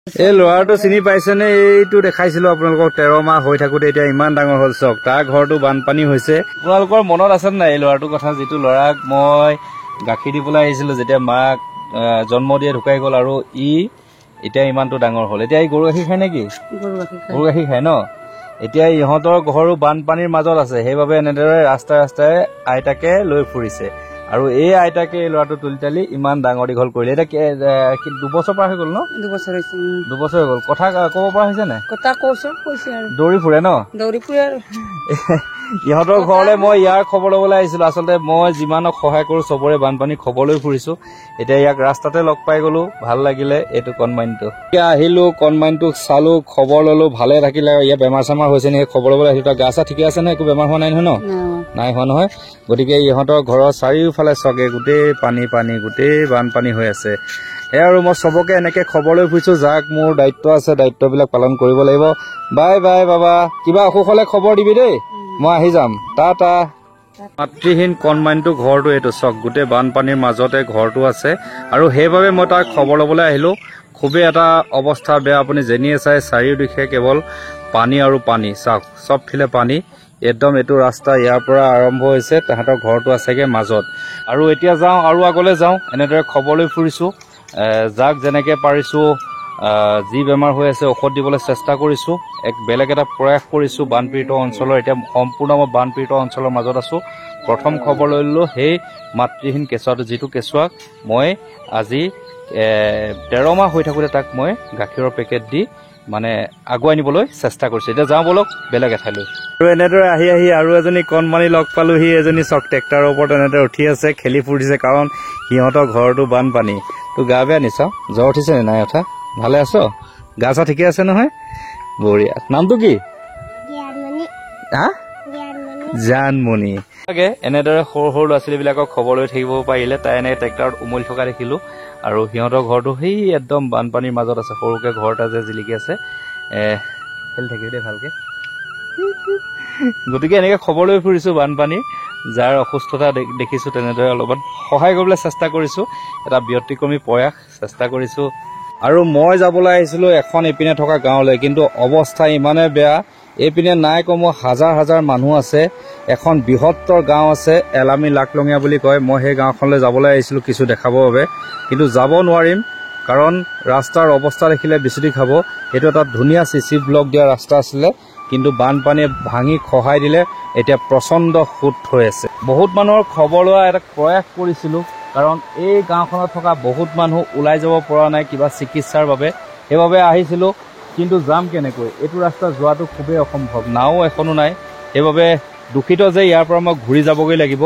এই ল'ৰাটো চিনি পাইছেনে? এইটো দেখাইছিলো আপোনালোকক 13 মাহ হৈ থাকোতে এতিয়া ইমান ডাঙৰ হ'ল চক। তাৰ ঘৰটো বানপানী হৈছে। আপোনালোকৰ মনত আছে নাই এই ল'ৰাটোৰ কথা? যিটো ল'ৰাক মই গাখীৰ দিবলৈ আহিছিলো যেতিয়া মাক জন্ম দিয়ে ঢুকাই গ'ল, আৰু এতিয়া ইমানটো ডাঙৰ হ'ল। এতিয়া এই গৰু গাখীৰ খায় নেকি? গৰু গাখীৰ খায় ন? এতিয়া ইহঁতৰ ঘৰো বানপানীৰ মাজত আছে, সেইবাবে এনেদৰে ৰাস্তাই ৰাস্তাই আইতাকে লৈ ফুৰিছে। আৰু এই আইতাকে এই ল'ৰাটো তুলি তালি ইমান ডাঙৰ দীঘল কৰিলে। এতিয়া 2 বছৰ পাৰ হৈ গ'ল ন? 2 বছৰ হৈছে। 2 বছৰ হৈ গ'ল। কথা ক'ব পৰা হৈছে নাই? কথা কৈছে আৰু দৌৰি ফুৰে ন? দৌৰি ফুৰে আৰু ইহঁতৰ ঘৰলৈ মই ইয়াৰ খবৰ ল'বলৈ আহিছিলো। আচলতে মই যিমানক সহায় কৰো চবৰে বানপানী খবৰ লৈ ফুৰিছো। এতিয়া ইয়াক ৰাস্তাতে লগ পাই গলো, ভাল লাগিলে এইটো কণমানিটো। এতিয়া আহিলো, কণমানিটোক চালো, খবৰ ললো, ভালে থাকিলে। ইয়াৰ বেমাৰ চেমাৰ হৈছে নেকি খবৰ ল'বলৈ আহিলো। তাৰ গা চা ঠিকে আছে নে? একো বেমাৰ হোৱা নাই নহয় ন? নাই হোৱা নহয়। গতিকে ইহঁতৰ ঘৰৰ চাৰিওফালে চগে গোটেই পানী পানী, গোটেই বানপানী হৈ আছে। আৰু মই চবকে এনেকে খবৰ লৈ ফুৰিছো। যাক মোৰ দায়িত্ব আছে, দায়িত্ববিলাক পালন কৰিব লাগিব। বাই বাই বাবা, কিবা অসুখ হলে খবৰ দিবি দেই, মই আহি যাম। টা মাতৃহীন কণমানিটো ঘৰটো এইটো চক, গোটেই বানপানীৰ মাজতে ঘৰটো আছে। আৰু সেইবাবে মই তাক খবৰ ল'বলৈ আহিলো। খুবেই এটা অৱস্থা বেয়া। আপুনি যেনিয়ে চাই চাৰিওদিশে কেৱল পানী আৰু পানী। চাওক, চবফালে পানী। একদম এইটো ৰাস্তা ইয়াৰ পৰা আৰম্ভ হৈছে, তাহাঁতৰ ঘৰটো আছেগে মাজত। আৰু এতিয়া যাওঁ, আৰু আগলৈ যাওঁ। এনেদৰে খবৰ লৈ ফুৰিছো। যাক যেনেকে পাৰিছো, যি বেমাৰ হৈ আছে ঔষধ দিবলৈ চেষ্টা কৰিছো। বেলেগ এটা প্ৰয়াস কৰিছো বানপীড়িত অঞ্চলৰ। এতিয়া সম্পূৰ্ণ মই বানপীড়িত অঞ্চলৰ মাজত আছো। প্ৰথম খবৰ লৈ ললো সেই মাতৃহীন কেঁচুৱাটো, যিটো কেঁচুৱাক মই আজি 13 মাহ হৈ থাকোতে তাক মই গাখীৰৰ পেকেট দি মানে আগুৱাই নিবলৈ চেষ্টা কৰিছো। এতিয়া যাওঁ বলক বেলেগ এঠাইলৈ। আৰু এনেদৰে আহি আহি আৰু এজনী কণমানি লগ পালো। সি এজনী চক ট্ৰেক্টাৰৰ ওপৰত এনেদৰে উঠি আছে, খেলি ফুৰিছে, কাৰণ সিহঁতৰ ঘৰটো বানপানী। তোৰ গা বেয়া নিচাও? জ্বৰ উঠিছে নে নাই উঠা? ভালে আছ? গা চা ঠিকে আছে নহয়? বঢ়িয়া। নামটো কি? জানমণি। এনেদৰে সৰু সৰু ল'ৰা ছোৱালীবিলাকক খবৰ লৈ থাকিব পাৰিলে। তাই এনেকে ট্ৰেক্টাৰত উমলি থকা দেখিলো। আৰু সিহঁতৰ ঘৰটো সেই একদম বানপানীৰ মাজত আছে। সৰুকে ঘৰ এটা যে জিলিকি আছে। খেলি থাকিবি দেই ভালকে। গতিকে এনেকে খবৰ লৈ ফুৰিছো বানপানী। যাৰ অসুস্থতা দেখিছো তেনেদৰে অলপমান সহায় কৰিবলৈ চেষ্টা কৰিছো। এটা ব্যতিক্ৰমী প্ৰয়াস চেষ্টা কৰিছো। আৰু মই যাবলৈ আহিছিলো এখন এইপিনে থকা গাঁৱলৈ, কিন্তু অৱস্থা ইমানে বেয়া। এইপিনে নাই কমেও হাজাৰ হাজাৰ মানুহ আছে। এখন বৃহত্তৰ গাঁও আছে, এলামি লাকলঙীয়া বুলি কয়। মই সেই গাঁওখনলৈ যাবলৈ আহিছিলো কিছু দেখাবৰ বাবে, কিন্তু যাব নোৱাৰিম, কাৰণ ৰাস্তাৰ অৱস্থা দেখিলে বিচুতি খাব। এইটো এটা ধুনীয়া চিচি ব্লক দিয়া ৰাস্তা আছিলে, কিন্তু বানপানীয়ে ভাঙি খহাই দিলে। এতিয়া প্ৰচণ্ড সোঁত হৈ আছে। বহুত মানুহৰ খবৰ লোৱা এটা প্ৰয়াস কৰিছিলো, কাৰণ এই গাঁওখনত থকা বহুত মানুহ ওলাই যাব পৰা নাই কিবা চিকিৎসাৰ বাবে। সেইবাবে আহিছিলো, কিন্তু যাম কেনেকৈ? এইটো ৰাস্তা যোৱাটো খুবেই অসম্ভৱ। নাও এখনো নাই। সেইবাবে দুখিত যে ইয়াৰ পৰা মই ঘূৰি যাবগৈ লাগিব।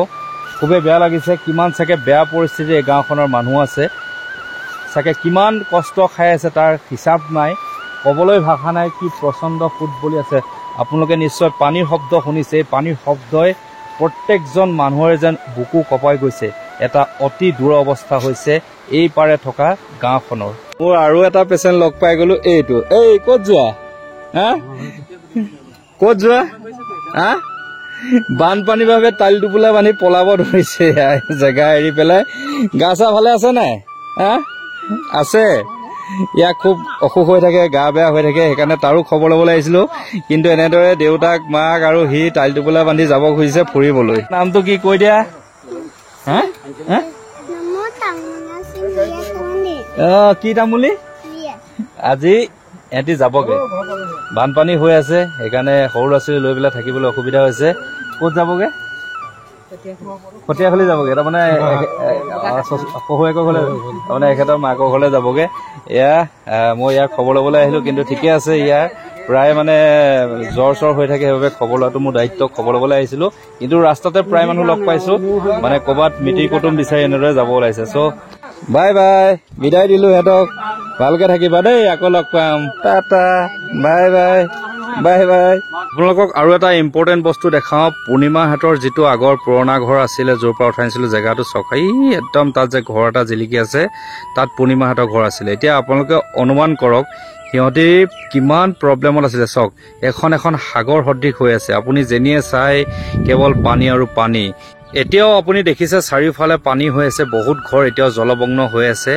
খুবেই বেয়া লাগিছে। কিমান চাগে বেয়া পৰিস্থিতি এই গাঁওখনৰ মানুহ আছে, চাগে কিমান কষ্ট খাই আছে তাৰ হিচাপ নাই, ক'বলৈ ভাষা নাই। কি প্ৰচণ্ড সোঁত বলি আছে। আপোনালোকে নিশ্চয় পানীৰ শব্দ শুনিছে। এই পানীৰ শব্দই প্ৰত্যেকজন মানুহৰে যেন বুকু কঁপাই গৈছে। এটা অতি দূৰ অৱস্থা হৈছে এই পাৰে থকা গাঁওখনৰ। মোৰ আৰু এটা পেচেণ্ট লগ পাই গলো। এইটো এই ক'ত যোৱা? ক'ত যোৱা? বানপানীৰ বাবে তালি টোপোলা বান্ধি পলাব ধৰিছে জেগা এৰি পেলাই। গা চা ভালে আছে নাই? আছে। ইয়াক খুব অসুখ হৈ থাকে, গা বেয়া হৈ থাকে, সেইকাৰণে তাৰো খবৰ ল'বলৈ আহিছিলো। কিন্তু এনেদৰে দেউতাক মাক আৰু সি তালি টোপোলা বান্ধি যাব খুজিছে ফুৰিবলৈ। নামটো কি কৈ দিয়া? কি তামুলি? আজি এহেঁতি যাবগে। বানপানী হৈ আছে, সেইকাৰণে সৰু ল'ৰা ছোৱালী লৈ পেলাই থাকিবলৈ অসুবিধা হৈছে। ক'ত যাবগে? কঠীয়াখলি যাবগে। তাৰমানে শহুৱেকৰ ঘৰলৈ, তাৰমানে এখেতৰ মাকৰ ঘৰলৈ যাবগে। এয়া মই ইয়াৰ খবৰ ল'বলৈ আহিলো, কিন্তু ঠিকে আছে। ইয়াৰ প্ৰায় মানে জ্বৰ চৰ হৈ থাকে, সেইবাবে খবৰ লোৱাটো মোৰ দায়িত্ব। খবৰ ল'বলৈ আহিছিলো, কিন্তু ৰাস্তাতে প্ৰায় মানুহ লগ পাইছো, মানে ক'ৰবাত মিতিৰ কুটুম বিচাৰি এনেদৰে যাব ওলাইছে। চ' বাই বাই, বিদায় দিলো সিহঁতক। ভালকে থাকিবা দেই, আকৌ লগ পাম। Tata, bye bye, bye bye. আপোনালোকক আৰু এটা ইম্পৰ্টেণ্ট বস্তু দেখাওঁ। পূৰ্ণিমাহঁতৰ যিটো আগৰ পুৰণা ঘৰ আছিলে, য'ৰ পৰা উঠাইছিলো, জেগাটো চকাই একদম তাত যে ঘৰ এটা জিলিকি আছে, তাত পূৰ্ণিমাহঁতৰ ঘৰ আছিলে। এতিয়া আপোনালোকে অনুমান কৰক সিহঁতি কিমান প্ৰব্লেমত আছিলে। চাওক, এখন সাগৰ সদৃশ হৈ আছে। আপুনি যেনিয়ে চাই কেৱল পানী আৰু পানী। এতিয়াও আপুনি দেখিছে চাৰিওফালে পানী হৈ আছে, বহুত ঘৰ এতিয়াও জলমগ্ন হৈ আছে।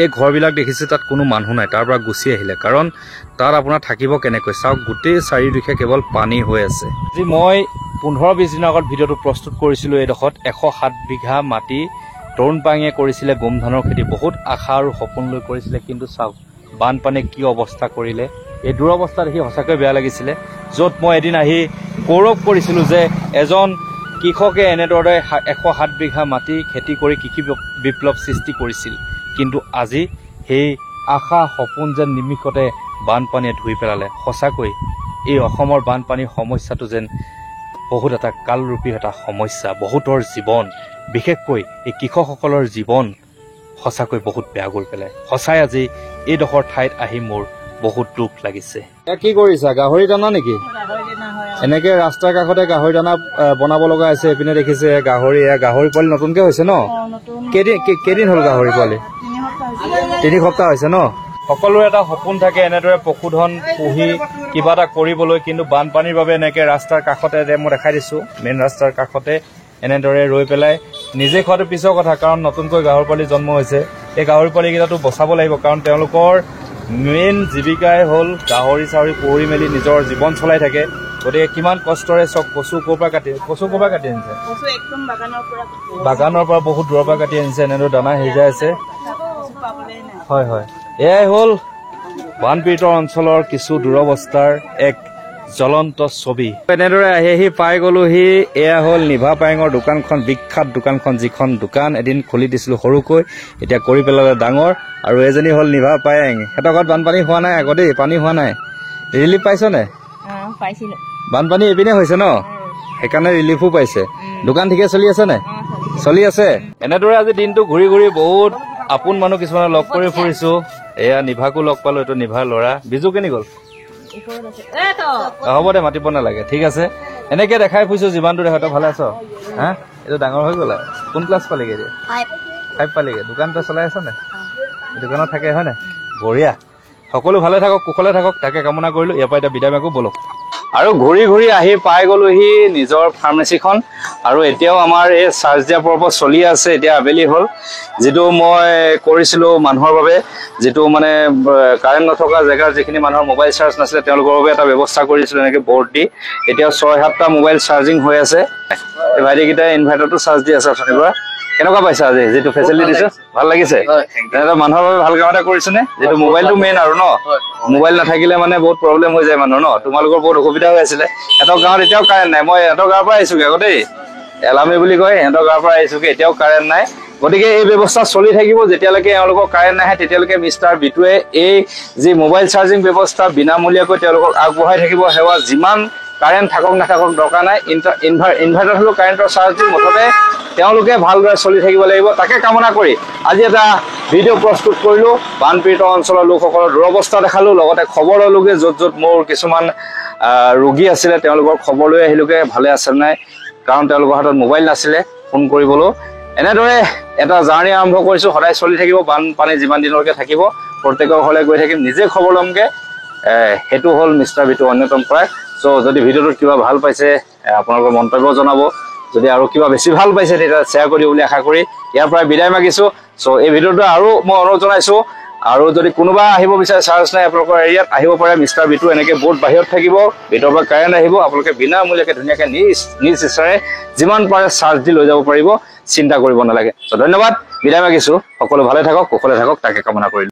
এই ঘৰবিলাক দেখিছে তাত কোনো মানুহ নাই, তাৰ পৰা গুচি আহিলে, কাৰণ তাত আপোনাৰ থাকিব কেনেকৈ। চাওক গোটেই চাৰিওদিশে কেৱল পানী হৈ আছে। আজি মই 15-20 দিনৰ আগত ভিডিঅ'টো প্ৰস্তুত কৰিছিলোঁ। এইডোখৰত 107 বিঘা মাটি তৰুণ পাঙিয়ে কৰিছিলে গোম ধানৰ খেতি, বহুত আশা আৰু সপোন লৈ কৰিছিলে, কিন্তু চাওক বানপানীয়ে কি অৱস্থা কৰিলে। এই দুৰৱস্থা দেখি সঁচাকৈ বেয়া লাগিছিলে। য'ত মই এদিন আহি গৌৰৱ কৰিছিলোঁ যে এজন কৃষকে এনেদৰে 107 বিঘা মাটি খেতি কৰি কৃষি বিপ্লৱ সৃষ্টি কৰিছিল, কিন্তু আজি সেই আশা সপোন যেন নিমিষতে বানপানীয়ে ধুই পেলালে। সঁচাকৈ এই অসমৰ বানপানীৰ সমস্যাটো যেন বহুত এটা কালৰূপী এটা সমস্যা। বহুতৰ জীৱন, বিশেষকৈ এই কৃষকসকলৰ জীৱন সঁচাকৈ বহুত বেয়া কৰি পেলাই। সঁচাই আজি এইডোখৰ ঠাইত আহি মোৰ বহুত দুখ লাগিছে। কি কৰিছা, গাহৰি দানা নেকি? এনেকে ৰাস্তাৰ কাষতে গাহৰি দানা বনাব লগা হৈছে। এইপিনে দেখিছে গাহৰি পোৱালি নতুনকে হৈছে ন? কেইদিন হ'ল গাহৰি পোৱালি? 3 সপ্তাহ হৈছে ন? সকলোৰে এটা সপোন থাকে এনেদৰে পশুধন পুহি কিবা এটা কৰিবলৈ, কিন্তু বানপানীৰ বাবে এনেকে ৰাস্তাৰ কাষতে, মই দেখাই দিছো মেইন ৰাস্তাৰ কাষতে এনেদৰে ৰৈ পেলাই নিজে খোৱাটো পিছৰ কথা, কাৰণ নতুনকৈ গাহৰি পোৱালি জন্ম হৈছে। এই গাহৰি পোৱালিকেইটাতো বচাব লাগিব, কাৰণ তেওঁলোকৰ মেইন জীৱিকাই হ'ল গাহৰি চাহৰি পুহি মেলি নিজৰ জীৱন চলাই থাকে। গতিকে কিমান কষ্টৰে চব কচু ক'ৰ পৰা কাটি আনিছে? বাগানৰ পৰা বহুত দূৰৰ পৰা কাটি আনিছে, এনেদৰে দানা সিজাই আছে। হয় হয়, এয়াই হ'ল বানপীড়িত অঞ্চলৰ কিছু দুৰৱস্থাৰ এক জ্বলন্ত ছবি। এনেদৰে আহি পাই গলোহি। এয়া হ'ল নিভা পায়েঙৰ দোকানখন, বিখ্যাত দোকানখন, যিখন দোকান এদিন খুলি দিছিলো সৰুকৈ, এতিয়া কৰি পেলালে ডাঙৰ। আৰু এজনী হ'ল নিভা পায়েং। সিহঁতৰ ঘৰত বানপানী হোৱা নাই আকৌ দেই, পানী হোৱা নাই। ৰিলিফ পাইছ নে? বানপানী এইপিনে হৈছে ন, সেইকাৰণে ৰিলিফো পাইছে। দোকান ঠিকে চলি আছে নে? চলি আছে। এনেদৰে আজি দিনটো ঘূৰি ঘূৰি বহুত আপোন মানুহ কিছুমানে লগ কৰি ফুৰিছো। এয়া নিভাকো লগ পালো, এইটো নিভাৰ ল'ৰা। বিজু কেনি গ'ল? হ'ব দে, মাতিব নালাগে, ঠিক আছে। এনেকে দেখাই ফুৰিছো যিমানটো দেখা। তই ভালে আছ? হা, এইটো ডাঙৰ হৈ গ'ল। কোন ক্লাছ পালেগে এতিয়া? 5 পালেগে। দোকান তই চলাই আছ নে? দোকানত থাকে হয় নাই? বঢ়িয়া। সকলো ভালে থাকক, কুশলে থাকক, তাকে কামনা কৰিলো। ইয়াৰ পৰা এতিয়া বিদায় মাগো, বলক। আৰু ঘূৰি ঘূৰি আহি পাই গলোহি নিজৰ ফাৰ্মেচীখন। আৰু এতিয়াও আমাৰ এই চাৰ্জ দিয়া পৰ্ব চলি আছে। এতিয়া আবেলি হ'ল, যিটো মই কৰিছিলো মানুহৰ বাবে, যিটো মানে কাৰেণ্ট নথকা জেগাৰ যিখিনি মানুহৰ মোবাইল চাৰ্জ নাছিলে তেওঁলোকৰ বাবে এটা ব্যৱস্থা কৰিছিলো এনেকে বৰ্ড দি। এতিয়া 6-7টা মোবাইল চাৰ্জিং হৈ আছে। এই ভাইটিকেইটাই ইনভাৰ্টাৰটো চাৰ্জ দি আছে অথনিৰ পৰা। কেনেকুৱা পাইছা আজি যিটো ফেচিলিটি দিছো? ভাল লাগিছে? মানুহৰ বাবে ভাল কাম এটা কৰিছে নে? যিটো মোবাইলটো মেইন আৰু ন, মোবাইল নাথাকিলে মানে বহুত প্ৰব্লেম হৈ যায় মানুহৰ ন। তোমালোকৰ বহুত অসুবিধা হৈ আছিলে। সিহঁতৰ গাঁৱত এতিয়াও কাৰেণ্ট নাই। মই সিহঁতৰ গাঁৱৰ পৰা আহিছোগে আকৌ দেই, এলামি বুলি কয়, সিহঁতৰ গাঁৱৰ পৰা আহিছোগে, এতিয়াও কাৰেণ্ট নাই। গতিকে এই ব্যৱস্থা চলি থাকিব যেতিয়ালৈকে এওঁলোকৰ কাৰেণ্ট নাহে, তেতিয়ালৈকে মিষ্টাৰ বিটুৱে এই যি মোবাইল চাৰ্জিং ব্যৱস্থা বিনামূলীয়াকৈ তেওঁলোকক আগবঢ়াই থাকিব। সেৱা যিমান কাৰেণ্ট থাকক নাথাকক দৰকাৰ নাই, ইনভাৰ্টাৰ হ'লেও কাৰেণ্টৰ চাৰ্জ দি মুঠতে তেওঁলোকে ভালদৰে চলি থাকিব লাগিব। তাকে কামনা কৰি আজি এটা ভিডিঅ' প্ৰস্তুত কৰিলো। বানপীড়িত অঞ্চলৰ লোকসকলৰ দুৰৱস্থা দেখালো, লগতে খবৰ ললোগে য'ত য'ত মোৰ কিছুমান ৰোগী আছিলে তেওঁলোকৰ খবৰ লৈ আহিলোগে ভালে আছে নাই, কাৰণ তেওঁলোকৰ হাতত মোবাইল নাছিলে ফোন কৰিবলৈ। এনেদৰে এটা জাৰ্ণি আৰম্ভ কৰিছো, সদায় চলি থাকিব। বানপানী যিমান দিনলৈকে থাকিব প্ৰত্যেকৰ ঘৰলৈ গৈ থাকিম, নিজে খবৰ ল'মগে। সেইটো হ'ল মিষ্টাৰ বিটু অন্যতম প্ৰয়াস। চ' যদি ভিডিঅ'টোত কিবা ভাল পাইছে আপোনালোকৰ মন্তব্য জনাব, যদি আৰু কিবা বেছি ভাল পাইছে তেতিয়া শ্বেয়াৰ কৰি বুলি আশা কৰি ইয়াৰ পৰা বিদায় মাগিছো। চ' এই ভিডিঅ'টো আৰু মই অনুৰোধ জনাইছো, আৰু যদি কোনোবা আহিব বিচাৰে চাৰ্জ নাই আপোনালোকৰ এৰিয়াত আহিব পাৰে। মিষ্টাৰ বিটু এনেকে বহুত বাহিৰত থাকিব, ভিতৰৰ পৰা কাৰেণ্ট আহিব, আপোনালোকে বিনামূলীয়াকৈ ধুনীয়াকৈ নিজ ইচ্ছাৰে যিমান পাৰে চাৰ্জ দি লৈ যাব পাৰিব, চিন্তা কৰিব নালাগে। চ' ধন্যবাদ, বিদায় মাগিছো। সকলো ভালে থাকক, কুশলে থাকক, তাকে কামনা কৰিলো।